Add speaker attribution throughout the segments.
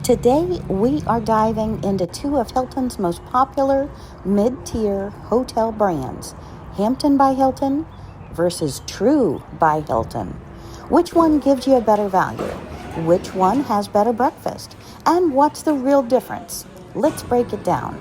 Speaker 1: Today, we are diving into two of Hilton's most popular mid-tier hotel brands, Hampton by Hilton versus True by Hilton. Which one gives you a better value? Which one has better breakfast? And what's the real difference? Let's break it down.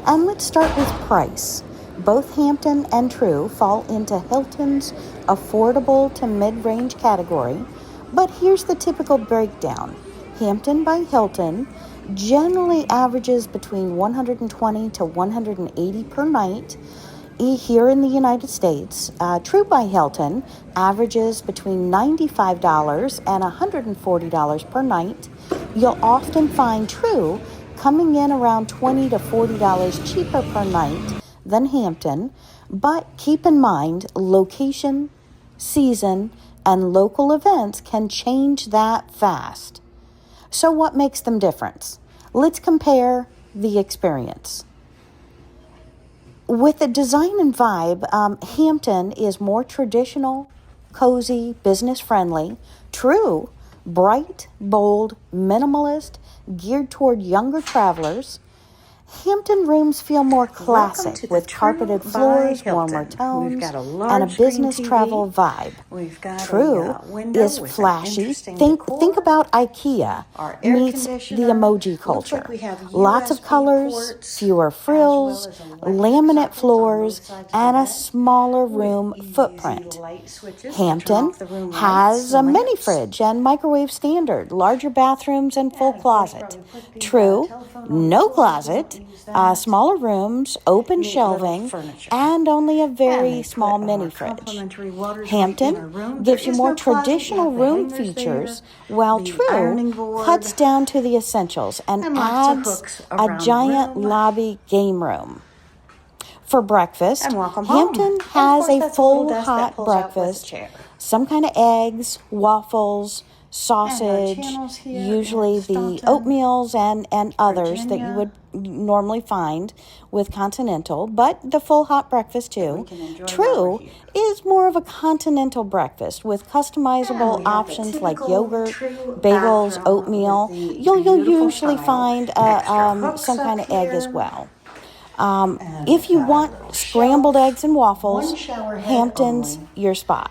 Speaker 1: And let's start with price. Both Hampton and True fall into Hilton's affordable to mid-range category, but here's the typical breakdown. Hampton by Hilton generally averages between $120 to $180 per night here in the United States. True by Hilton averages between $95 and $140 per night. You'll often find True coming in around $20 to $40 cheaper per night than Hampton, but keep in mind location, season, and local events can change that fast. So what makes them different? Let's compare the experience. With the design and vibe, Hampton is more traditional, cozy, business-friendly. True, bright, bold, minimalist, geared toward younger travelers. Hampton rooms feel more classic with carpeted floors, warmer tones, and a business travel vibe. True is flashy. Think about IKEA meets the emoji culture. Lots of colors, fewer frills, laminate floors, and a smaller room footprint. Hampton has a mini fridge and microwave standard, larger bathrooms, and full closet. True, no closet. Smaller rooms, open shelving, and only a very small mini fridge. Hampton gives you more traditional room features, while True cuts down to the essentials and adds a giant lobby game room. For breakfast, Hampton has a full hot breakfast, some kind of eggs, waffles, sausage, usually the oatmeals and others that you would normally find with continental, but the full hot breakfast too. True is more of a continental breakfast with customizable options like yogurt, bagels, oatmeal. You'll usually find some kind of egg as well. If you want scrambled eggs and waffles, Hampton's your spot.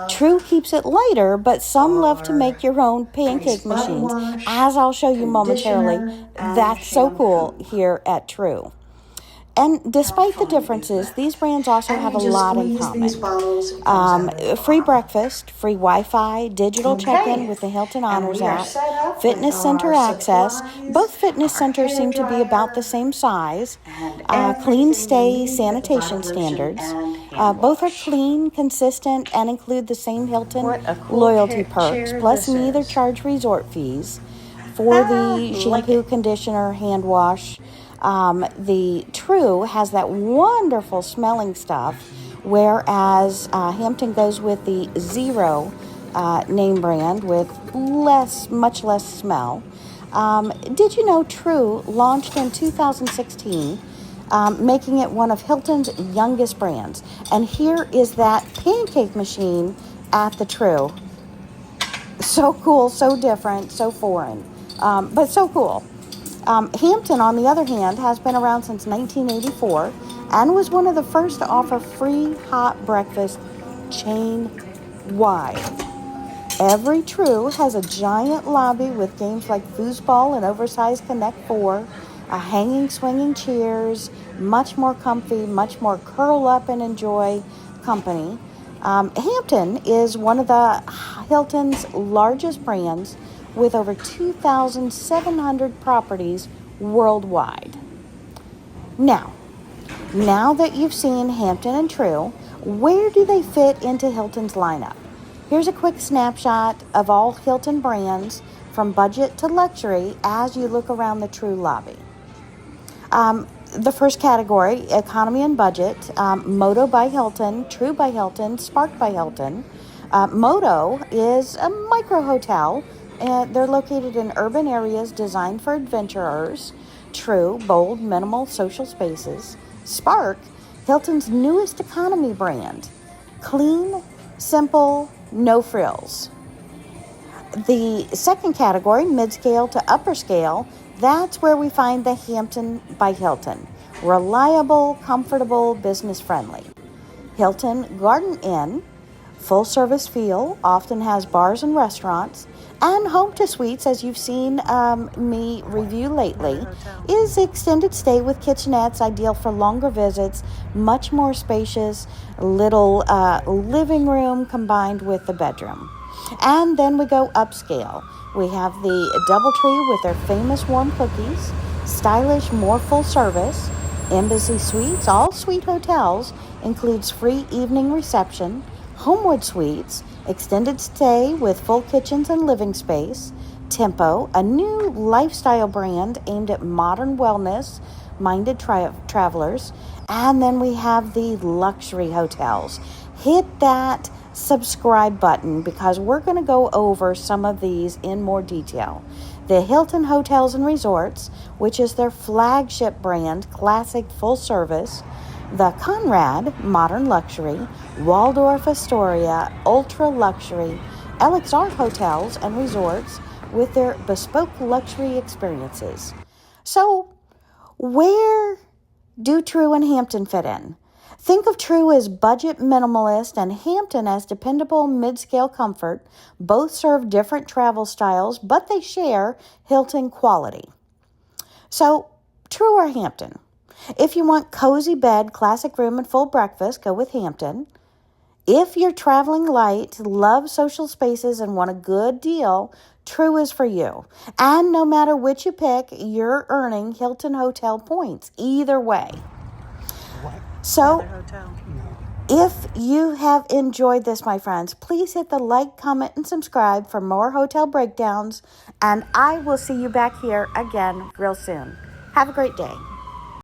Speaker 1: True keeps it lighter, but some love to make your own pancake machines, as I'll show you momentarily. That's so cool here at True. And despite the differences, these brands also have a lot in common. Free breakfast, free Wi-Fi, digital check-in with the Hilton Honors app, fitness center access. Both fitness centers seem to be about the same size. Clean stay sanitation standards. Both are clean, consistent, and include the same Hilton loyalty perks, plus neither charge resort fees for the shampoo, conditioner, hand wash. The True has that wonderful smelling stuff, whereas Hampton goes with the Zero name brand with much less smell. Did you know True launched in 2016, making it one of Hilton's youngest brands? And here is that pancake machine at the True. So cool, so different, so foreign, but so cool. Hampton, on the other hand, has been around since 1984 and was one of the first to offer free hot breakfast chain-wide. Every True has a giant lobby with games like foosball and oversized Connect 4, hanging, swinging chairs, much more comfy, much more curl up and enjoy company. Hampton is one of the Hilton's largest brands, with over 2,700 properties worldwide. Now that you've seen Hampton and True, where do they fit into Hilton's lineup? Here's a quick snapshot of all Hilton brands from budget to luxury as you look around the True lobby. The first category, economy and budget, Moto by Hilton, True by Hilton, Spark by Hilton. Moto is a micro hotel. They're located in urban areas designed for adventurers. True, bold, minimal social spaces. Spark, Hilton's newest economy brand. Clean, simple, no frills. The second category, mid-scale to upper scale, that's where we find the Hampton by Hilton. Reliable, comfortable, business-friendly. Hilton Garden Inn, full-service feel, often has bars and restaurants, and Home to Suites, as you've seen me review lately, is extended stay with kitchenettes, ideal for longer visits, much more spacious, little living room combined with the bedroom. And then we go upscale. We have the DoubleTree with their famous warm cookies, stylish, more full service, Embassy Suites, all suite hotels, includes free evening reception, Homewood Suites, extended stay with full kitchens and living space, Tempo, a new lifestyle brand aimed at modern wellness-minded travelers, and then we have the luxury hotels. Hit that subscribe button because we're going to go over some of these in more detail. The Hilton Hotels and Resorts, which is their flagship brand, classic full service. The Conrad, modern luxury. Waldorf Astoria, ultra luxury. LXR Hotels and Resorts with their bespoke luxury experiences. So, where do Tru and Hampton fit in? Think of Tru as budget minimalist and Hampton as dependable mid-scale comfort. Both serve different travel styles, but they share Hilton quality. So, Tru or Hampton? If you want cozy bed, classic room, and full breakfast, go with Hampton. If you're traveling light, love social spaces, and want a good deal, Tru is for you. And no matter which you pick, you're earning Hilton Hotel points either way. So, if you have enjoyed this, my friends, please hit the like, comment, and subscribe for more hotel breakdowns. And I will see you back here again real soon. Have a great day.